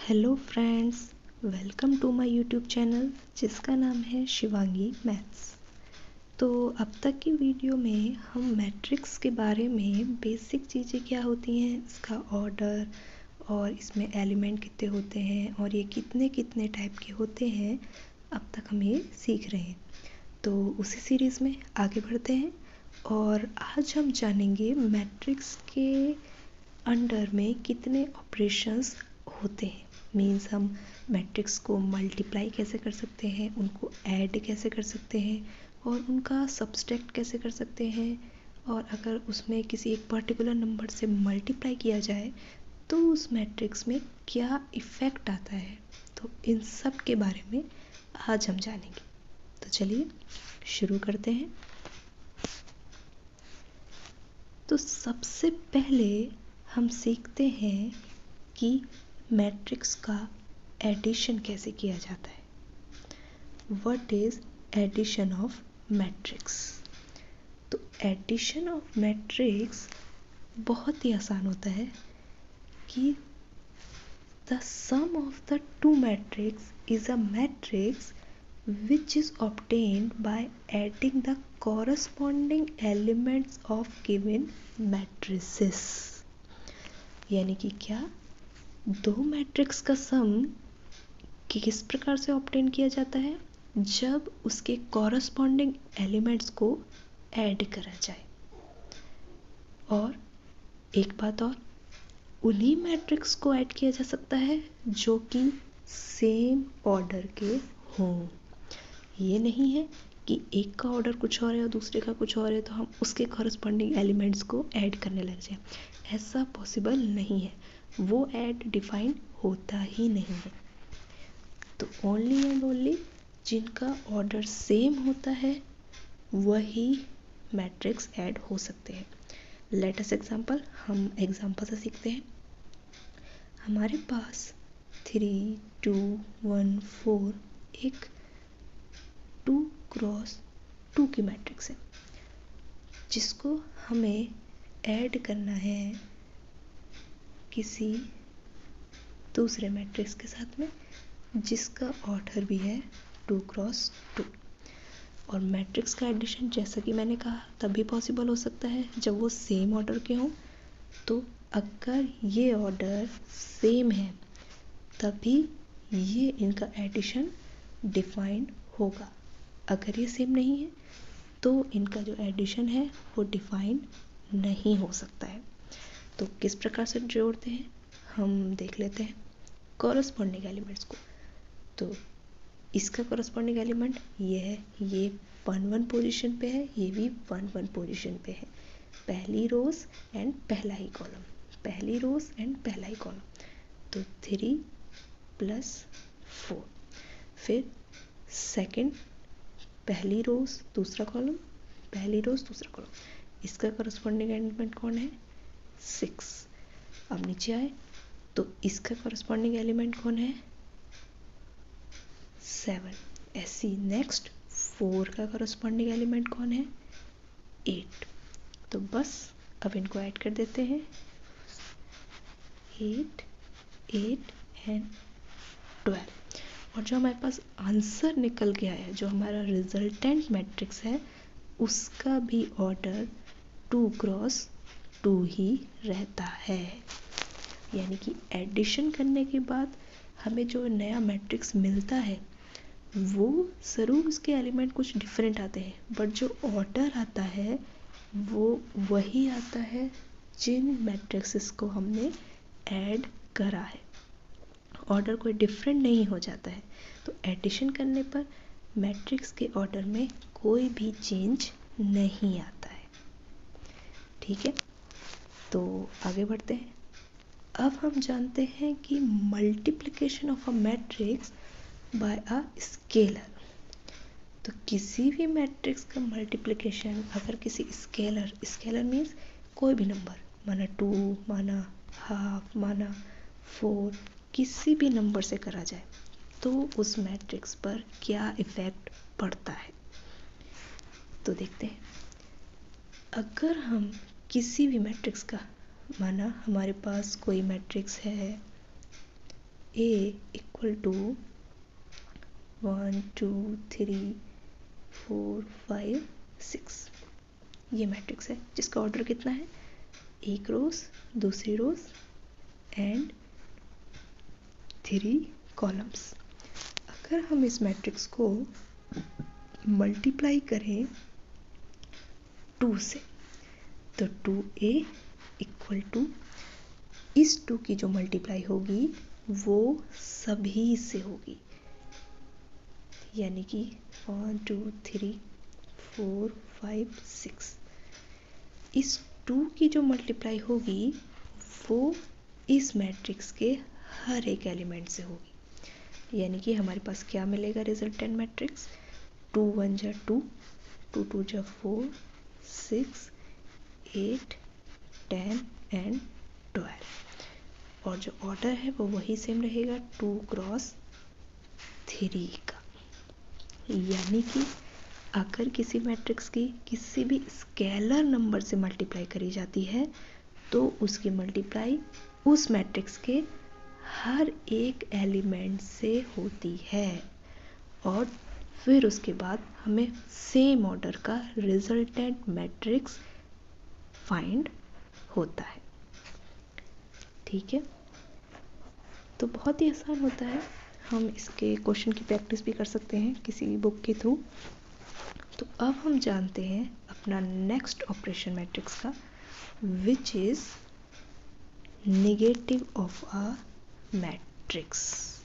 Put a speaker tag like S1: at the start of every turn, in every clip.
S1: Hello friends, welcome to my YouTube channel जिसका नाम है शिवांगी मैथ्स। तो अब तक की वीडियो में हम मैट्रिक्स के बारे में बेसिक चीज़ें क्या होती हैं, इसका ऑर्डर और इसमें एलिमेंट कितने होते हैं और ये कितने कितने टाइप के होते हैं, अब तक हम ये सीख रहे हैं। तो उसी सीरीज़ में आगे बढ़ते हैं और आज हम जानेंगे मैट्रिक्स के अंडर में कितने ऑपरेशंस होते हैं। मीन्स हम मैट्रिक्स को मल्टीप्लाई कैसे कर सकते हैं, उनको ऐड कैसे कर सकते हैं और उनका सब्सट्रैक्ट कैसे कर सकते हैं, और अगर उसमें किसी एक पर्टिकुलर नंबर से मल्टीप्लाई किया जाए तो उस मैट्रिक्स में क्या इफ़ेक्ट आता है। तो इन सब के बारे में आज हम जानेंगे। तो चलिए शुरू करते हैं। तो सबसे पहले हम सीखते हैं कि मैट्रिक्स का एडिशन कैसे किया जाता है। What is addition of matrix. तो एडिशन ऑफ मैट्रिक्स बहुत ही आसान होता है कि the sum of the two matrix is a matrix which is obtained by adding the corresponding elements of given matrices। यानी कि क्या, दो मैट्रिक्स का सम किस प्रकार से ऑब्टेन किया जाता है, जब उसके कॉरस्पॉन्डिंग एलिमेंट्स को ऐड करा जाए। और एक बात और, उन्हीं मैट्रिक्स को ऐड किया जा सकता है जो कि सेम ऑर्डर के हों। ये नहीं है कि एक का ऑर्डर कुछ और है और दूसरे का कुछ और है तो हम उसके कॉरस्पॉन्डिंग एलिमेंट्स को ऐड करने लग जाए। ऐसा पॉसिबल नहीं है, वो ऐड डिफाइन होता ही नहीं है। तो ओनली एंड ओनली जिनका ऑर्डर सेम होता है वही मैट्रिक्स ऐड हो सकते हैं। लेट अस एग्जांपल, हम एग्जांपल से सीखते हैं। हमारे पास 3, 2, 1, 4 एक 2x2 की मैट्रिक्स है जिसको हमें ऐड करना है किसी दूसरे मैट्रिक्स के साथ में जिसका ऑर्डर भी है 2x2। और मैट्रिक्स का एडिशन जैसा कि मैंने कहा तभी पॉसिबल हो सकता है जब वो सेम ऑर्डर के हों। तो अगर ये ऑर्डर सेम है तभी ये इनका एडिशन डिफाइन होगा। अगर ये सेम नहीं है तो इनका जो एडिशन है वो डिफाइन नहीं हो सकता है। तो किस प्रकार से जोड़ते हैं हम देख लेते हैं कॉरस्पॉन्डिंग एलिमेंट्स को। तो इसका कॉरस्पॉन्डिंग एलिमेंट ये है, ये 1 पोजीशन पे है, ये भी 1 पोजीशन पे है। पहली रोज एंड पहला ही कॉलम, पहली रोज एंड पहला ही कॉलम। तो 3 + 4। फिर सेकंड, पहली रोज दूसरा कॉलम, पहली रोज दूसरा कॉलम, इसका कॉरस्पॉन्डिंग एलिमेंट कौन है, 6। अब नीचे आए तो इसका कॉरस्पॉन्डिंग एलिमेंट कौन है, 7। ऐसी नेक्स्ट 4 का कॉरस्पॉन्डिंग एलिमेंट कौन है, 8। तो बस अब इनको ऐड कर देते हैं, 8, 8 एंड 12। और जो हमारे पास आंसर निकल गया है, जो हमारा रिजल्टेंट मैट्रिक्स है, उसका भी ऑर्डर 2x2 ही रहता है। यानी कि एडिशन करने के बाद हमें जो नया मैट्रिक्स मिलता है वो ज़रूर उसके एलिमेंट कुछ डिफरेंट आते हैं, बट जो ऑर्डर आता है वो वही आता है जिन मैट्रिक्सेस को हमने ऐड करा है। ऑर्डर कोई डिफरेंट नहीं हो जाता है। तो एडिशन करने पर मैट्रिक्स के ऑर्डर में कोई भी चेंज नहीं आता है। ठीक है, तो आगे बढ़ते हैं। अब हम जानते हैं कि multiplication of a matrix bye a scalar. तो किसी भी मैट्रिक्स का मल्टीप्लिकेशन अगर किसी स्केलर, स्केलर मीन्स कोई भी नंबर, माना 2, माना हाफ, माना 4, किसी भी नंबर से करा जाए तो उस मैट्रिक्स पर क्या इफ़ेक्ट पड़ता है। तो देखते हैं, अगर हम किसी भी मैट्रिक्स का, माना हमारे पास कोई मैट्रिक्स है ए इक्वल टू 1 2 3 4 5 6, ये मैट्रिक्स है जिसका ऑर्डर कितना है, एक रोज, दूसरी रोज एंड 3 कॉलम्स। अगर हम इस मैट्रिक्स को मल्टीप्लाई करें 2 से, तो 2a इक्वल टू इस 2 की जो मल्टीप्लाई होगी वो सभी से होगी, यानी कि 1 2 3 4 5 6, इस 2 की जो मल्टीप्लाई होगी वो इस मैट्रिक्स के हर एक एलिमेंट से होगी। यानी कि हमारे पास क्या मिलेगा रिजल्टेंट मैट्रिक्स, 2 1 जा 2, 2 2 जा 4, 6 8 10 एंड 12, और जो ऑर्डर है वो वही सेम रहेगा 2 क्रॉस 3 का। यानी कि अगर किसी मैट्रिक्स की किसी भी स्केलर नंबर से मल्टीप्लाई करी जाती है तो उसकी मल्टीप्लाई उस मैट्रिक्स के हर एक एलिमेंट से होती है, और फिर उसके बाद हमें सेम ऑर्डर का रिजल्टेंट मैट्रिक्स फाइंड होता है। ठीक है, तो बहुत ही आसान होता है, हम इसके क्वेश्चन की प्रैक्टिस भी कर सकते हैं किसी भी बुक के थ्रू। तो अब हम जानते हैं अपना नेक्स्ट ऑपरेशन मैट्रिक्स का, which is negative of a matrix.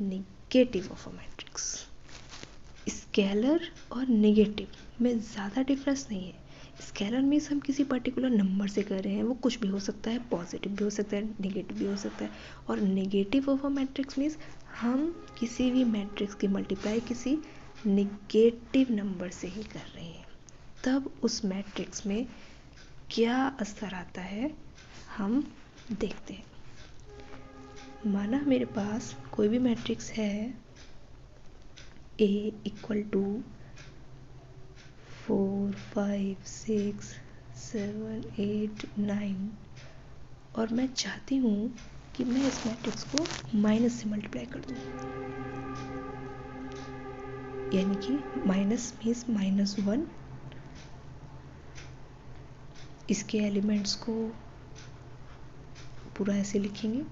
S1: Negative of a matrix, scalar और नेगेटिव में ज़्यादा डिफरेंस नहीं है। स्केलर मीन्स हम किसी पर्टिकुलर नंबर से कर रहे हैं, वो कुछ भी हो सकता है, पॉजिटिव भी हो सकता है, नेगेटिव भी हो सकता है। और negative of a matrix means हम किसी भी मैट्रिक्स की मल्टीप्लाई किसी नेगेटिव नंबर से ही कर रहे हैं, तब उस मैट्रिक्स में क्या असर आता है हम देखते हैं। माना मेरे पास कोई भी मैट्रिक्स है, ए इक्वल टू 4 5 6 7 8 9, और मैं चाहती हूँ कि मैं इस मैट्रिक्स को माइनस से मल्टीप्लाई कर दूँ, यानी कि माइनस मीन्स -1, इसके एलिमेंट्स को पूरा ऐसे लिखेंगे।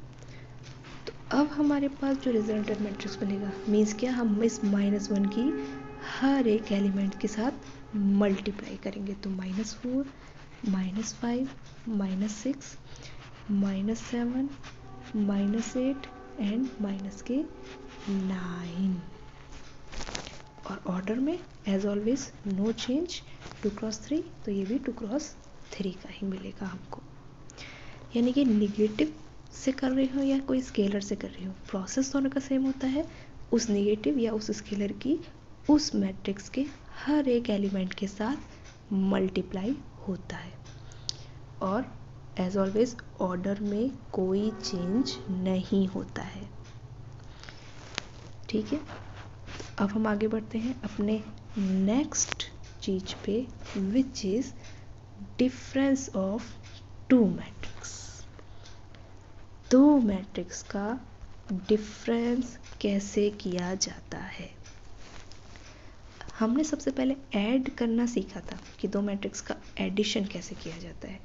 S1: तो अब हमारे पास जो रिजल्टेंट मैट्रिक्स बनेगा मीन्स क्या, हम इस -1 की हर एक एलिमेंट के साथ मल्टीप्लाई करेंगे, तो -4 -5 -6 -7 -8 एंड -9, और ऑर्डर में as always no change, 2 cross 3, तो ये भी 2 क्रॉस 3 का ही मिलेगा हमको। यानी कि निगेटिव से कर रही हो या कोई स्केलर से कर रही हो, प्रोसेस दोनों का सेम होता है, उस निगेटिव या उस स्केलर की उस मैट्रिक्स के हर एक एलिमेंट के साथ मल्टीप्लाई होता है, और एज ऑलवेज ऑर्डर में कोई चेंज नहीं होता है। ठीक है, अब हम आगे बढ़ते हैं अपने नेक्स्ट चीज पे, which is difference of two matrix. दो मैट्रिक्स का डिफरेंस कैसे किया जाता है। हमने सबसे पहले ऐड करना सीखा था कि दो मैट्रिक्स का एडिशन कैसे किया जाता है,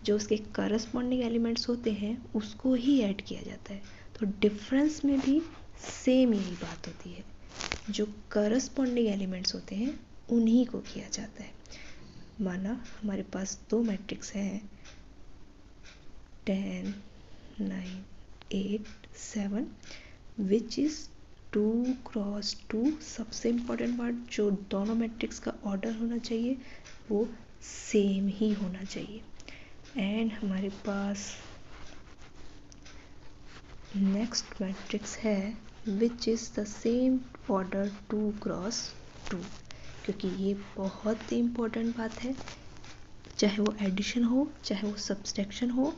S1: जो उसके करस्पॉन्डिंग एलिमेंट्स होते हैं उसको ही ऐड किया जाता है। तो डिफरेंस में भी सेम यही बात होती है, जो करस्पॉन्डिंग एलिमेंट्स होते हैं उन्हीं को किया जाता है। माना हमारे पास दो मैट्रिक्स हैं 10 9 8 7, विच इज़ 2 क्रॉस 2। सबसे इम्पॉर्टेंट पार्ट, जो दोनों मैट्रिक्स का ऑर्डर होना चाहिए वो सेम ही होना चाहिए। एंड हमारे पास नेक्स्ट मैट्रिक्स है which is the same order 2 cross 2, क्योंकि ये बहुत ही इम्पोर्टेंट बात है, चाहे वो एडिशन हो चाहे वो सब्सट्रैक्शन हो,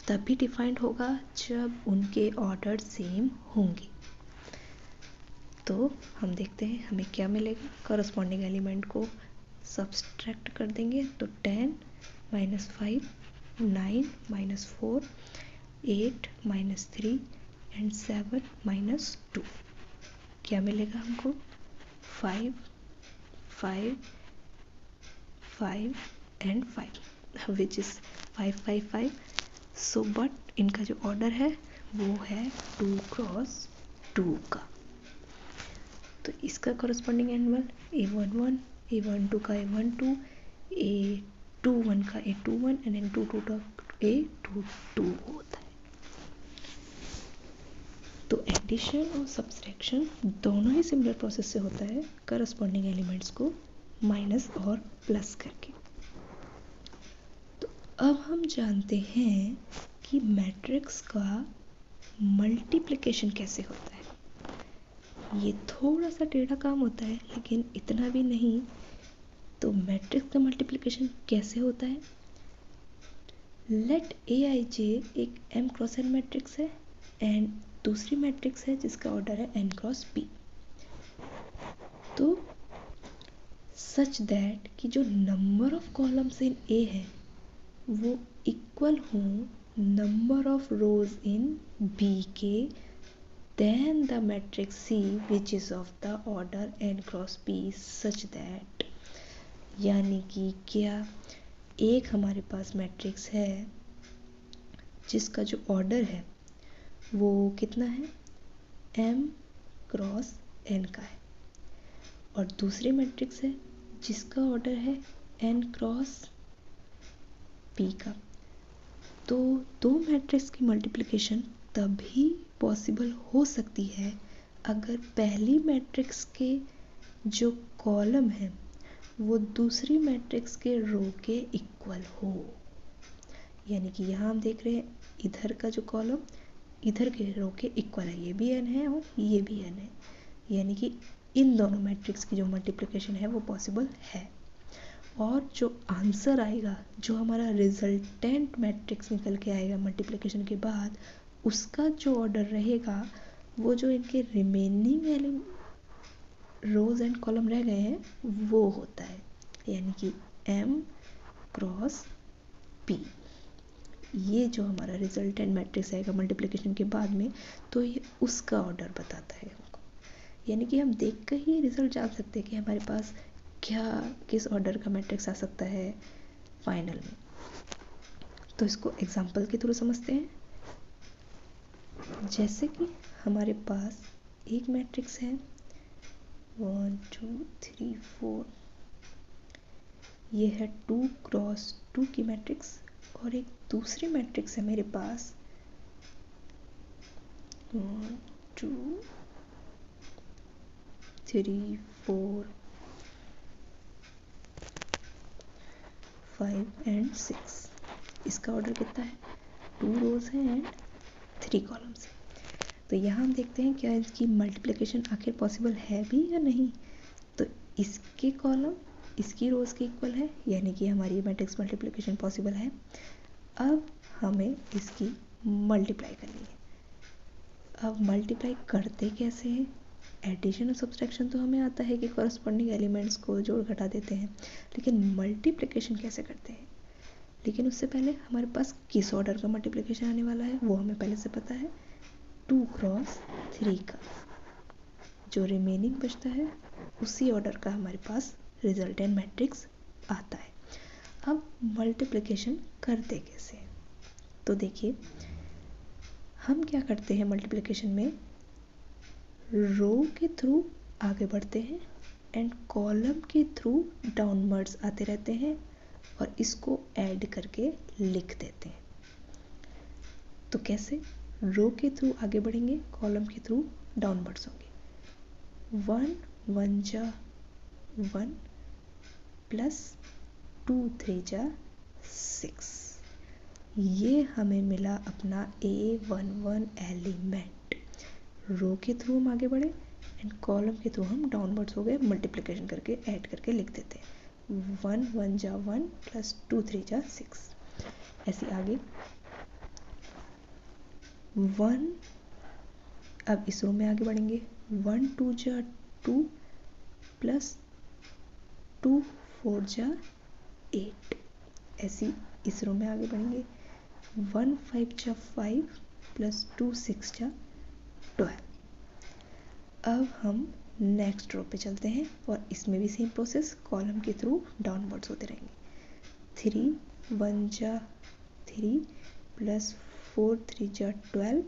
S1: तभी डिफाइंड होगा जब उनके ऑर्डर सेम होंगे। तो हम देखते हैं हमें क्या मिलेगा, करस्पॉन्डिंग एलिमेंट को सब्सट्रैक्ट कर देंगे तो 10 -5 9 -4 8 -3 एंड 7 माइनस 2, क्या मिलेगा हमको? 5 5 5 and 5 which is 5 5 5। So but इनका जो ऑर्डर है वो है 2 क्रॉस 2 का। तो इसका कॉरस्पॉन्डिंग एनिमल A11, A12 का A12, A21 का A21 एंड N22 का A22 होता है। तो एडिशन और सब्सट्रैक्शन दोनों ही सिमिलर प्रोसेस से होता है, करस्पॉन्डिंग एलिमेंट्स को माइनस और प्लस करके। तो अब हम जानते हैं कि मैट्रिक्स का मल्टीप्लिकेशन कैसे होता है। ये थोड़ा सा टेढ़ा काम होता है लेकिन इतना भी नहीं। तो मैट्रिक्स का मल्टीप्लिकेशन कैसे होता है? लेट Aij एक m क्रॉस n मैट्रिक्स है एंड दूसरी मैट्रिक्स है जिसका ऑर्डर है n क्रॉस p। तो सच दैट कि जो number of columns in A है वो इक्वल हो number of rows in B के, then the matrix C which is of the order n cross p such that, यानी कि क्या एक हमारे पास मैट्रिक्स है जिसका जो ऑर्डर है वो कितना है? m क्रॉस n का है, और दूसरी मैट्रिक्स है जिसका ऑर्डर है n क्रॉस p का। तो दो मैट्रिक्स की मल्टीप्लिकेशन तभी पॉसिबल हो सकती है अगर पहली मैट्रिक्स के जो कॉलम है वो दूसरी मैट्रिक्स के रो के इक्वल हो। यानी कि यहाँ हम देख रहे हैं इधर का जो कॉलम इधर के रो के इक्वल है, ये भी n है और ये भी n है, यानी कि इन दोनों मैट्रिक्स की जो मल्टीप्लिकेशन है वो पॉसिबल है। और जो आंसर आएगा, जो हमारा रिजल्टेंट मैट्रिक्स निकल के आएगा मल्टीप्लिकेशन के बाद, उसका जो ऑर्डर रहेगा वो जो इनके रिमेनिंग रोज एंड कॉलम रह गए हैं वो होता है, यानी कि m क्रॉस p। ये जो हमारा रिजल्टेंट मैट्रिक्स आएगा मल्टीप्लिकेशन के बाद में, तो ये उसका ऑर्डर बताता है हमको। यानी कि हम देख कर ही रिजल्ट जान सकते हैं कि हमारे पास क्या किस ऑर्डर का मैट्रिक्स आ सकता है फाइनल में। तो इसको एग्जांपल के थ्रू समझते हैं। जैसे कि हमारे पास एक मैट्रिक्स है 1 2 3 4, ये है 2 क्रॉस 2 की मैट्रिक्स, और एक दूसरी मैट्रिक्स है मेरे पास 1 2 3 4 5 एंड 6। इसका ऑर्डर कितना है? 2 रोज हैं एंड 3 कॉलम्स हैं। तो यहाँ हम देखते हैं क्या इसकी मल्टीप्लिकेशन आखिर पॉसिबल है भी या नहीं। तो इसके कॉलम इसकी रोज के इक्वल है, यानी कि हमारी मैट्रिक्स मल्टीप्लिकेशन पॉसिबल है। अब हमें इसकी मल्टीप्लाई करनी है। अब मल्टीप्लाई करते कैसे हैं? एडिशन और सब्सट्रैक्शन तो हमें आता है कि कॉरस्पॉन्डिंग एलिमेंट्स को जोड़ घटा देते हैं, लेकिन मल्टीप्लिकेशन कैसे करते हैं? लेकिन उससे पहले हमारे पास किस ऑर्डर का मल्टीप्लिकेशन आने वाला है वो हमें पहले से पता है, 2 क्रॉस 3 का। जो रिमेनिंग बचता है उसी ऑर्डर का हमारे पास रिजल्टेंट मैट्रिक्स आता है। अब मल्टीप्लिकेशन करते कैसे हैं? तो देखिए हम क्या करते हैं मल्टीप्लिकेशन में, रो के थ्रू आगे बढ़ते हैं एंड कॉलम के थ्रू डाउनवर्ड्स आते रहते हैं और इसको ऐड करके लिख देते हैं। तो कैसे? रो के थ्रू आगे बढ़ेंगे, कॉलम के थ्रू डाउनवर्ड्स होंगे। 1 1 जा 1 प्लस 2 3 जा 6, ये हमें मिला अपना A11 एलिमेंट। रो के थ्रू हम आगे बढ़े एंड कॉलम के थ्रू हम डाउनवर्ड्स हो गए, मल्टीप्लिकेशन करके ऐड करके लिख देते हैं। 1 1 जा 1 प्लस 2 3 जा 6, ऐसे आगे 1। अब इस रो में आगे बढ़ेंगे, 1 2 जा 2 प्लस 2 4 जा 8, ऐसी इस रो में आगे बढ़ेंगे। 1 5 जा 5 प्लस 2 6 जा 12। अब हम नेक्स्ट रो पे चलते हैं और इसमें भी सेम प्रोसेस, कॉलम के थ्रू डाउनवर्ड्स होते रहेंगे। 3 1 जा 3 प्लस 4 3 जा 12।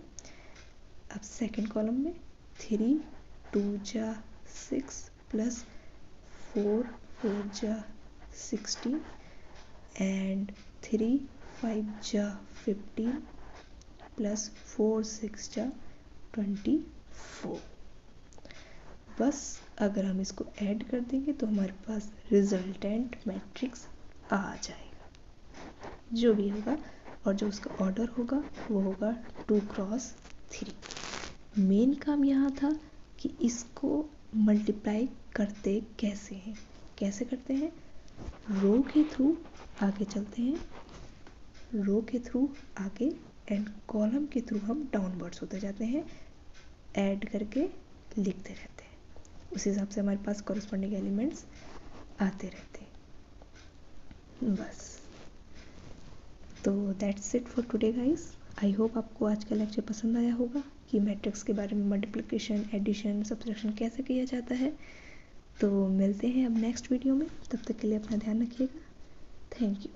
S1: अब सेकेंड कॉलम में 3 2 जा 6 प्लस 4 4 जा 16 एंड 3 5 जा 15 प्लस 4 6 जा 24। बस अगर हम इसको ऐड कर देंगे तो हमारे पास रिजल्टेंट मैट्रिक्स आ जाएगा जो भी होगा, और जो उसका ऑर्डर होगा वो होगा 2 क्रॉस 3। मेन काम यहाँ था कि इसको मल्टीप्लाई करते कैसे हैं, कैसे करते हैं, रो के थ्रू आगे चलते हैं, रो के थ्रू आगे एंड कॉलम के थ्रू हम डाउनवर्ड्स होते जाते हैं, ऐड करके लिखते रहते हैं। उस हिसाब से हमारे पास कॉरस्पॉन्डिंग एलिमेंट्स आते रहते हैं। बस तो that's it for today guys. I hope आपको आज का लेक्चर पसंद आया होगा कि मैट्रिक्स के बारे में, मल्टीप्लिकेशन, एडिशन, सब्ट्रैक्शन कैसे किया जाता है। तो मिलते हैं अब नेक्स्ट वीडियो में, तब तक के लिए अपना ध्यान रखिएगा। Thank you.